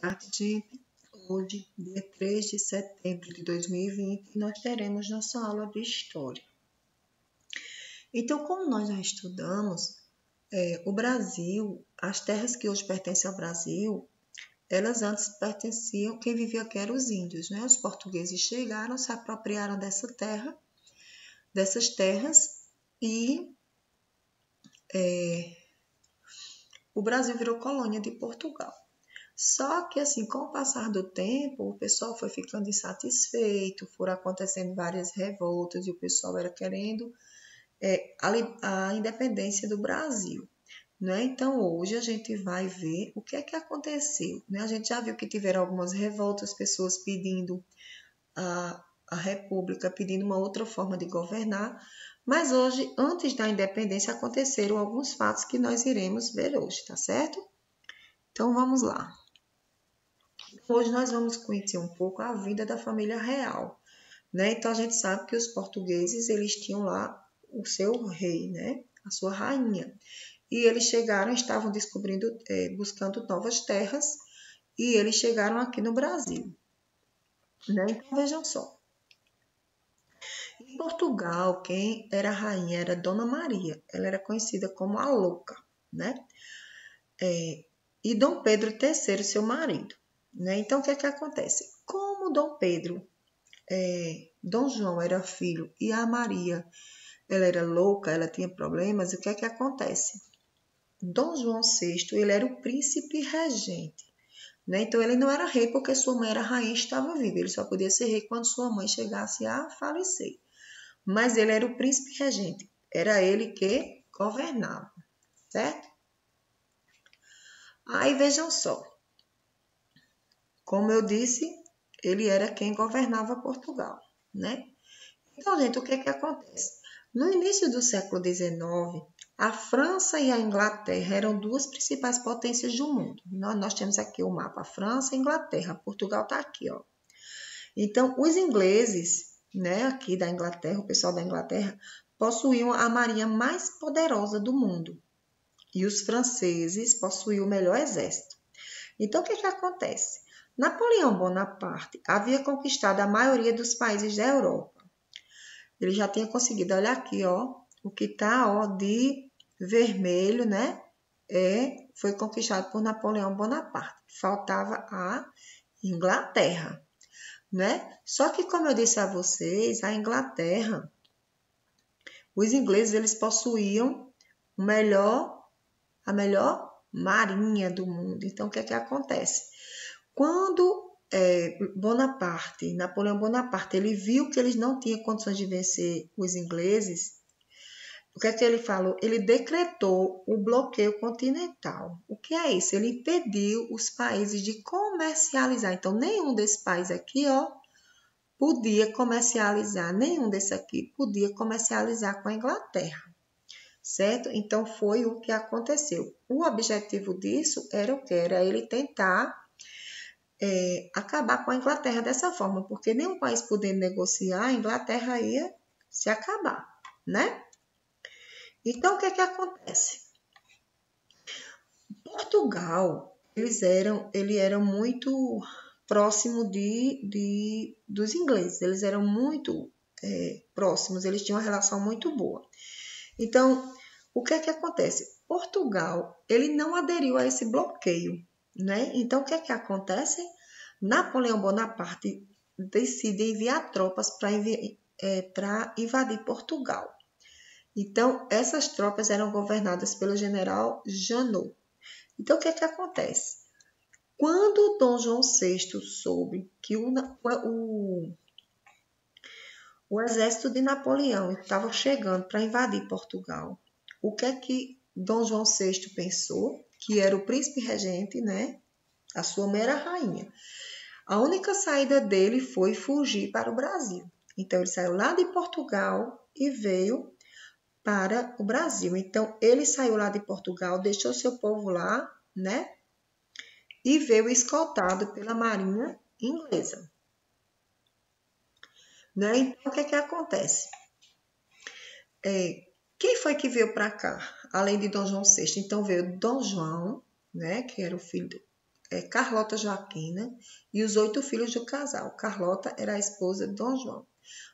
Tarde, hoje, dia 3 de setembro de 2020, nós teremos nossa aula de História. Então, como nós já estudamos, o Brasil, as terras que hoje pertencem ao Brasil, elas antes pertenciam, quem vivia aqui eram os índios, né? Os portugueses chegaram, se apropriaram dessas terras e o Brasil virou colônia de Portugal. Só que, assim, com o passar do tempo, o pessoal foi ficando insatisfeito, foram acontecendo várias revoltas e o pessoal era querendo a independência do Brasil. Né? Então, hoje a gente vai ver o que é que aconteceu. Né? A gente já viu que tiveram algumas revoltas, pessoas pedindo a república, pedindo uma outra forma de governar, mas hoje, antes da independência, aconteceram alguns fatos que nós iremos ver hoje, tá certo? Então, vamos lá. Hoje nós vamos conhecer um pouco a vida da família real, né? Então a gente sabe que os portugueses, eles tinham lá o seu rei, né? A sua rainha. E eles chegaram, estavam descobrindo, buscando novas terras, e eles chegaram aqui no Brasil, né? Então vejam só. Em Portugal, quem era a rainha era Dona Maria. Ela era conhecida como a Louca, né? E Dom Pedro III, seu marido. Né? Então, o que é que acontece? Como Dom João era filho e a Maria, ela era louca, ela tinha problemas, o que é que acontece? Dom João VI, ele era o príncipe regente, né? Então, ele não era rei porque sua mãe era rainha e estava viva, ele só podia ser rei quando sua mãe chegasse a falecer. Mas ele era o príncipe regente, era ele que governava, certo? Aí, vejam só. Como eu disse, ele era quem governava Portugal, né? Então, gente, o que é que acontece? No início do século XIX, a França e a Inglaterra eram duas principais potências do mundo. Nós temos aqui o mapa, a França e a Inglaterra. Portugal está aqui, ó. Então, os ingleses, né, aqui da Inglaterra, o pessoal da Inglaterra, possuíam a marinha mais poderosa do mundo. E os franceses possuíam o melhor exército. Então, o que é que acontece? Napoleão Bonaparte havia conquistado a maioria dos países da Europa. Ele já tinha conseguido, olha aqui, ó, o que tá, ó, de vermelho, né? Foi conquistado por Napoleão Bonaparte. Faltava a Inglaterra, né? Só que, como eu disse a vocês, a Inglaterra, os ingleses, eles possuíam a melhor marinha do mundo. Então, o que é que acontece? Quando Napoleão Bonaparte, ele viu que eles não tinham condições de vencer os ingleses, o que é que ele falou? Ele decretou o bloqueio continental. O que é isso? Ele impediu os países de comercializar. Então, nenhum desses países aqui, ó, podia comercializar, nenhum desses aqui podia comercializar com a Inglaterra, certo? Então, foi o que aconteceu. O objetivo disso era o que? Era ele tentar acabar com a Inglaterra dessa forma, porque nenhum país podendo negociar, a Inglaterra ia se acabar, né? Então, o que é que acontece? Portugal, ele era muito próximo dos ingleses, eles eram muito próximos, eles tinham uma relação muito boa. Então, o que é que acontece? Portugal, ele não aderiu a esse bloqueio, né? Então, o que é que acontece? Napoleão Bonaparte decide enviar tropas para invadir Portugal. Então, essas tropas eram governadas pelo general Junot. Então, o que é que acontece? Quando Dom João VI soube que o exército de Napoleão estava chegando para invadir Portugal, o que é que Dom João VI pensou? Que era o príncipe regente, né? A sua mãe era rainha. A única saída dele foi fugir para o Brasil. Então, ele saiu lá de Portugal e veio para o Brasil. Então, ele saiu lá de Portugal, deixou seu povo lá, né? E veio escoltado pela marinha inglesa. Né? Então, o que é que acontece? É, quem foi que veio para cá, além de Dom João VI? Então veio Dom João, né, que era o filho Carlota Joaquina, e os 8 filhos do casal. Carlota era a esposa de Dom João.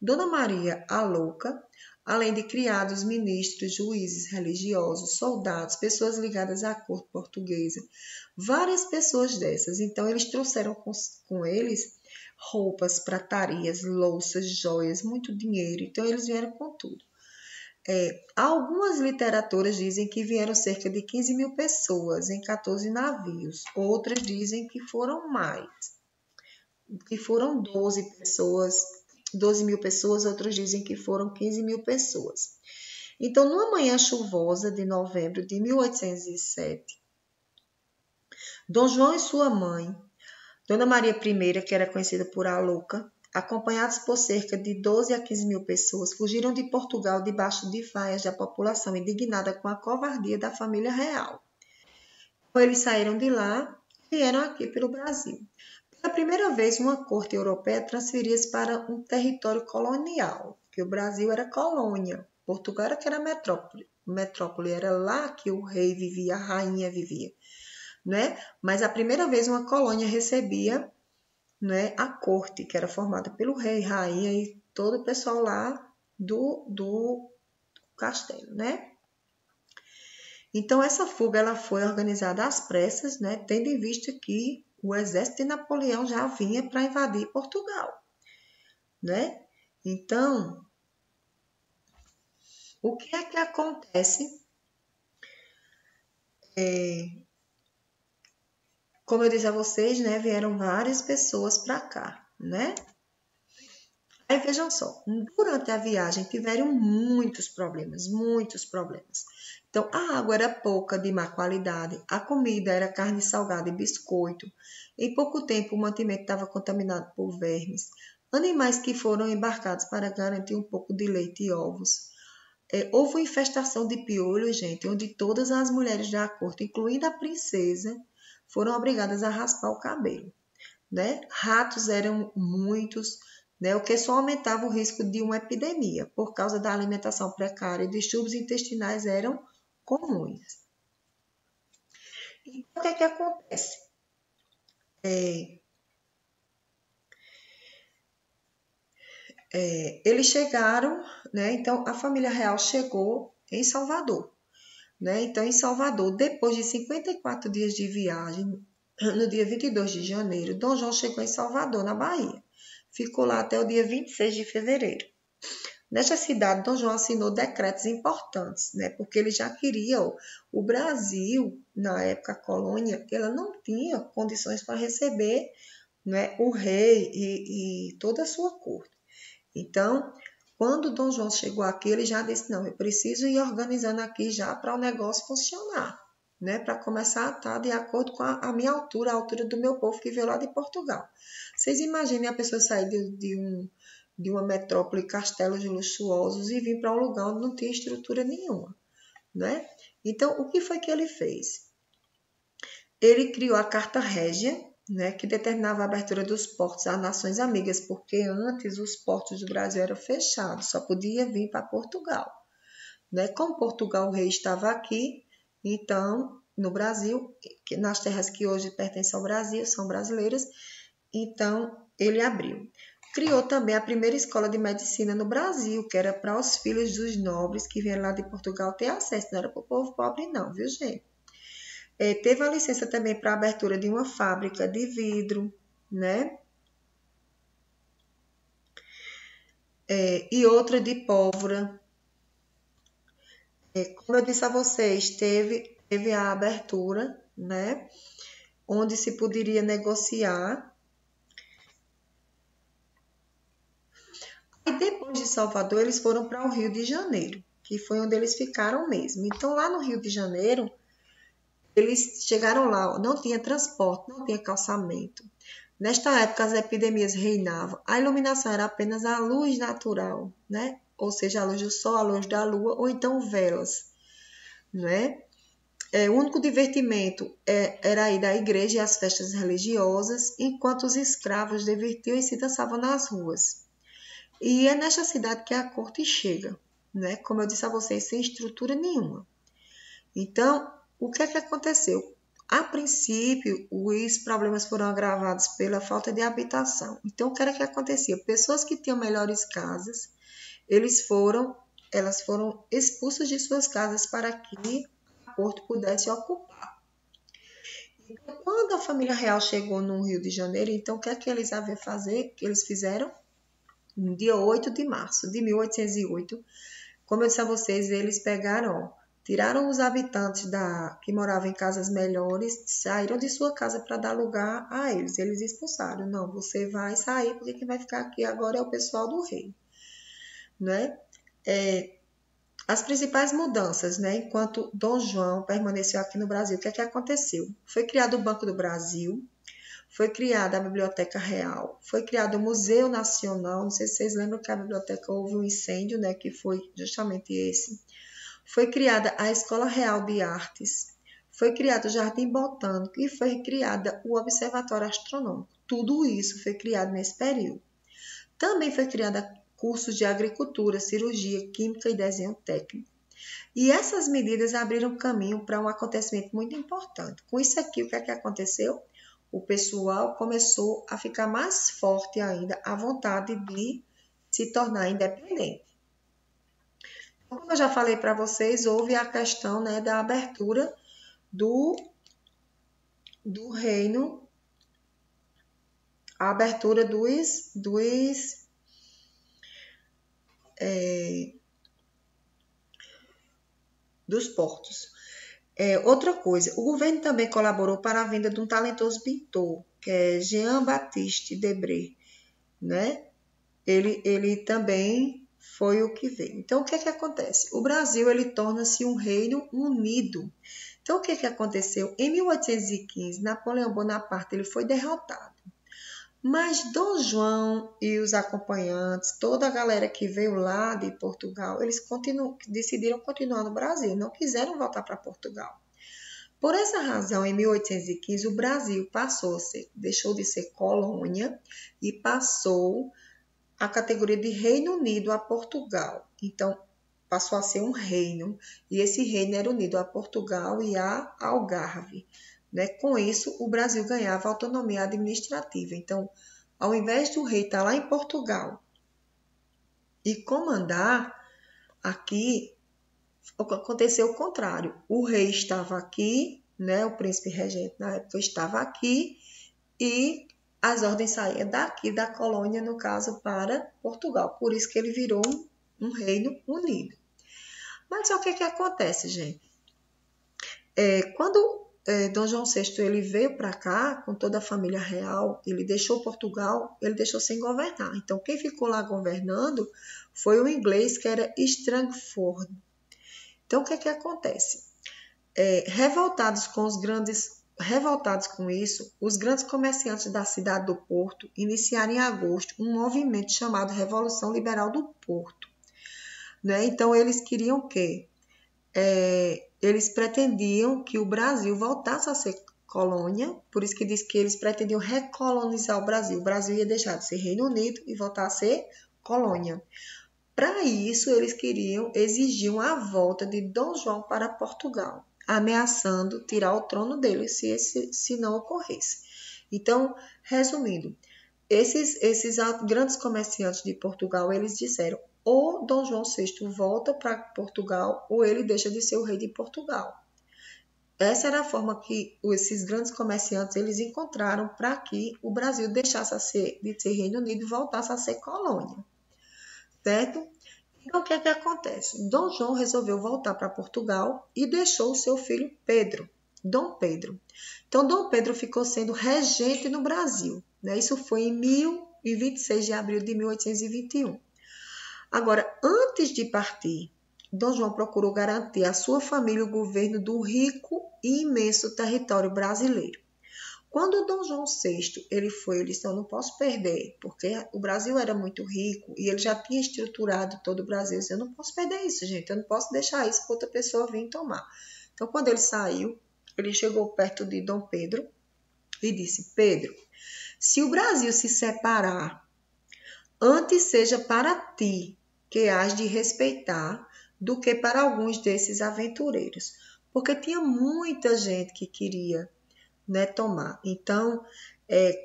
Dona Maria, a Louca, além de criados, ministros, juízes religiosos, soldados, pessoas ligadas à corte portuguesa, várias pessoas dessas. Então, eles trouxeram com eles roupas, pratarias, louças, joias, muito dinheiro. Então, eles vieram com tudo. Algumas literaturas dizem que vieram cerca de 15 mil pessoas em 14 navios. Outras dizem que foram mais, que foram 12 pessoas, 12 mil pessoas, outros dizem que foram 15 mil pessoas. Então, numa manhã chuvosa de novembro de 1807, Dom João e sua mãe, Dona Maria I, que era conhecida por a Louca, acompanhados por cerca de 12 a 15 mil pessoas, fugiram de Portugal debaixo de vaias da população indignada com a covardia da família real. Então, eles saíram de lá e vieram aqui pelo Brasil. Pela primeira vez, uma corte europeia transferia-se para um território colonial, que o Brasil era colônia, Portugal era que era metrópole. Metrópole era lá que o rei vivia, a rainha vivia, né? Mas a primeira vez uma colônia recebia, né, a corte, que era formada pelo rei, rainha e todo o pessoal lá do castelo, né? Então, essa fuga ela foi organizada às pressas, né, tendo em vista que o exército de Napoleão já vinha para invadir Portugal, né? Então, o que é que acontece? Como eu disse a vocês, né, vieram várias pessoas para cá, né? Aí vejam só, durante a viagem tiveram muitos problemas, muitos problemas. Então, a água era pouca, de má qualidade, a comida era carne salgada e biscoito. Em pouco tempo, o mantimento estava contaminado por vermes. Animais que foram embarcados para garantir um pouco de leite e ovos. Houve uma infestação de piolhos, gente, onde todas as mulheres da corte, incluindo a princesa, foram obrigadas a raspar o cabelo, né? Ratos eram muitos, né? O que só aumentava o risco de uma epidemia. Por causa da alimentação precária, distúrbios intestinais eram comuns. E o que é que acontece? Eles chegaram, né? Então, a família real chegou em Salvador, né? Então, em Salvador, depois de 54 dias de viagem, no dia 22 de janeiro, Dom João chegou em Salvador, na Bahia. Ficou lá até o dia 26 de fevereiro. Nesta cidade, Dom João assinou decretos importantes, né? Porque ele já queria, o Brasil, na época colônia, ela não tinha condições para receber, né, o rei e toda a sua corte. Então, quando Dom João chegou aqui, ele já disse, não, eu preciso ir organizando aqui já para o negócio funcionar, né? Para começar a estar de acordo com a minha altura, a altura do meu povo que veio lá de Portugal. Vocês imaginem a pessoa sair de uma metrópole, castelos luxuosos e vir para um lugar onde não tinha estrutura nenhuma, né? Então, o que foi que ele fez? Ele criou a Carta Régia, né, que determinava a abertura dos portos a nações amigas, porque antes os portos do Brasil eram fechados, só podia vir para Portugal, né? Como Portugal, o rei estava aqui, então, no Brasil, nas terras que hoje pertencem ao Brasil, são brasileiras, então ele abriu. Criou também a primeira escola de medicina no Brasil, que era para os filhos dos nobres que vieram lá de Portugal ter acesso, não era para o povo pobre não, viu gente? Teve a licença também para a abertura de uma fábrica de vidro, né? E outra de pólvora. Como eu disse a vocês, teve a abertura, né? Onde se poderia negociar. E depois de Salvador, eles foram para o Rio de Janeiro, que foi onde eles ficaram mesmo. Então, lá no Rio de Janeiro, eles chegaram lá, não tinha transporte, não tinha calçamento. Nesta época, as epidemias reinavam. A iluminação era apenas a luz natural, né? Ou seja, a luz do sol, a luz da lua, ou então velas, né? O único divertimento era ir à igreja e às festas religiosas, enquanto os escravos divertiam e se dançavam nas ruas. E é nesta cidade que a corte chega. né? Como eu disse a vocês, sem estrutura nenhuma. Então, o que é que aconteceu? A princípio, os problemas foram agravados pela falta de habitação. Então, o que era que acontecia? Pessoas que tinham melhores casas, elas foram expulsas de suas casas para que o porto pudesse ocupar. Então, quando a família real chegou no Rio de Janeiro, então o que é que eles haviam fazer? Que eles fizeram no dia 8 de março de 1808. Como eu disse a vocês, eles pegaram, tiraram os habitantes que moravam em casas melhores, saíram de sua casa para dar lugar a eles. Eles expulsaram. Não, você vai sair, porque quem vai ficar aqui agora é o pessoal do rei. Né? As principais mudanças, né? Enquanto Dom João permaneceu aqui no Brasil, o que é que aconteceu? Foi criado o Banco do Brasil, foi criada a Biblioteca Real, foi criado o Museu Nacional, não sei se vocês lembram que a biblioteca houve um incêndio, né? Que foi justamente esse. Foi criada a Escola Real de Artes, foi criado o Jardim Botânico e foi criada o Observatório Astronômico. Tudo isso foi criado nesse período. Também foi criada cursos de agricultura, cirurgia, química e desenho técnico. E essas medidas abriram caminho para um acontecimento muito importante. Com isso aqui, o que é que aconteceu? O pessoal começou a ficar mais forte ainda, à vontade de se tornar independente. Como eu já falei para vocês, houve a questão, né, da abertura do reino, a abertura dos portos. Outra coisa, o governo também colaborou para a venda de um talentoso pintor, que é Jean-Baptiste Debré, né? Ele também foi o que veio. Então, o que é que acontece? O Brasil, ele torna-se um reino unido. Então, o que é que aconteceu? Em 1815, Napoleão Bonaparte ele foi derrotado. Mas Dom João e os acompanhantes, toda a galera que veio lá de Portugal, eles decidiram continuar no Brasil, não quiseram voltar para Portugal. Por essa razão, em 1815, o Brasil deixou de ser colônia e passou a categoria de Reino Unido a Portugal. Então, passou a ser um reino, e esse reino era unido a Portugal e a Algarve. Né? Com isso, o Brasil ganhava autonomia administrativa. Então, ao invés do rei estar lá em Portugal e comandar, aqui aconteceu o contrário. O rei estava aqui, né? O príncipe regente na época estava aqui e as ordens saíam daqui da colônia, no caso, para Portugal. Por isso que ele virou um reino unido. Mas só o que acontece, gente? Quando Dom João VI ele veio para cá com toda a família real, ele deixou Portugal, ele deixou sem governar. Então, quem ficou lá governando foi o inglês, que era Strangford. Então, o que acontece? Revoltados com isso, os grandes comerciantes da cidade do Porto iniciaram em agosto um movimento chamado Revolução Liberal do Porto. Né? Então, eles queriam o quê? Eles pretendiam que o Brasil voltasse a ser colônia, por isso que diz que eles pretendiam recolonizar o Brasil. O Brasil ia deixar de ser Reino Unido e voltar a ser colônia. Para isso, eles exigiam a volta de Dom João para Portugal, ameaçando tirar o trono dele se não ocorresse. Então, resumindo, esses grandes comerciantes de Portugal, eles disseram: ou Dom João VI volta para Portugal, ou ele deixa de ser o rei de Portugal. Essa era a forma que esses grandes comerciantes eles encontraram para que o Brasil deixasse de ser Reino Unido e voltasse a ser colônia. Certo? Então, o que acontece? Dom João resolveu voltar para Portugal e deixou o seu filho Pedro, Dom Pedro. Então, Dom Pedro ficou sendo regente no Brasil. Né? Isso foi em 26 de abril de 1821. Agora, antes de partir, Dom João procurou garantir à sua família o governo do rico e imenso território brasileiro. Quando Dom João VI ele disse: eu não posso perder, porque o Brasil era muito rico e ele já tinha estruturado todo o Brasil. Eu não posso perder isso, gente, eu não posso deixar isso para outra pessoa vir tomar. Então, quando ele saiu, ele chegou perto de Dom Pedro e disse: Pedro, se o Brasil se separar, antes seja para ti que hás de respeitar do que para alguns desses aventureiros, porque tinha muita gente que queria, né, tomar. Então,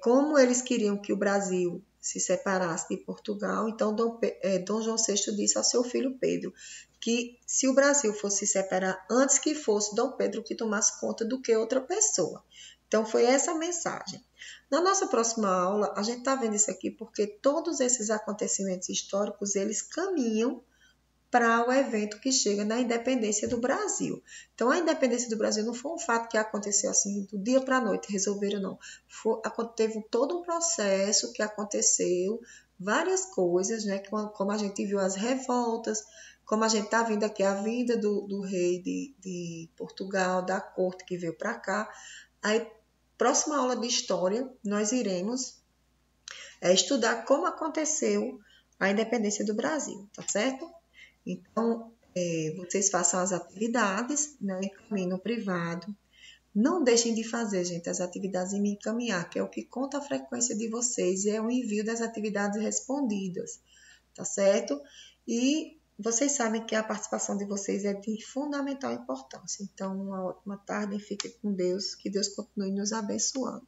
como eles queriam que o Brasil se separasse de Portugal, então Dom João VI disse ao seu filho Pedro que se o Brasil fosse se separar antes que fosse Dom Pedro que tomasse conta do que outra pessoa. Então, foi essa a mensagem. Na nossa próxima aula, a gente está vendo isso aqui porque todos esses acontecimentos históricos, eles caminham para o evento que chega na independência do Brasil. Então, a independência do Brasil não foi um fato que aconteceu assim do dia para a noite, resolveram não. Teve todo um processo que aconteceu, várias coisas, né? Como a gente viu as revoltas, como a gente está vendo aqui a vinda do rei de Portugal, da corte que veio para cá. Aí, próxima aula de história, nós iremos estudar como aconteceu a independência do Brasil, tá certo? Então, vocês façam as atividades, né, em no privado. Não deixem de fazer, gente, as atividades em Me Encaminhar, que é o que conta a frequência de vocês e é o envio das atividades respondidas, tá certo? E vocês sabem que a participação de vocês é de fundamental importância. Então, uma ótima tarde, fiquem com Deus, que Deus continue nos abençoando.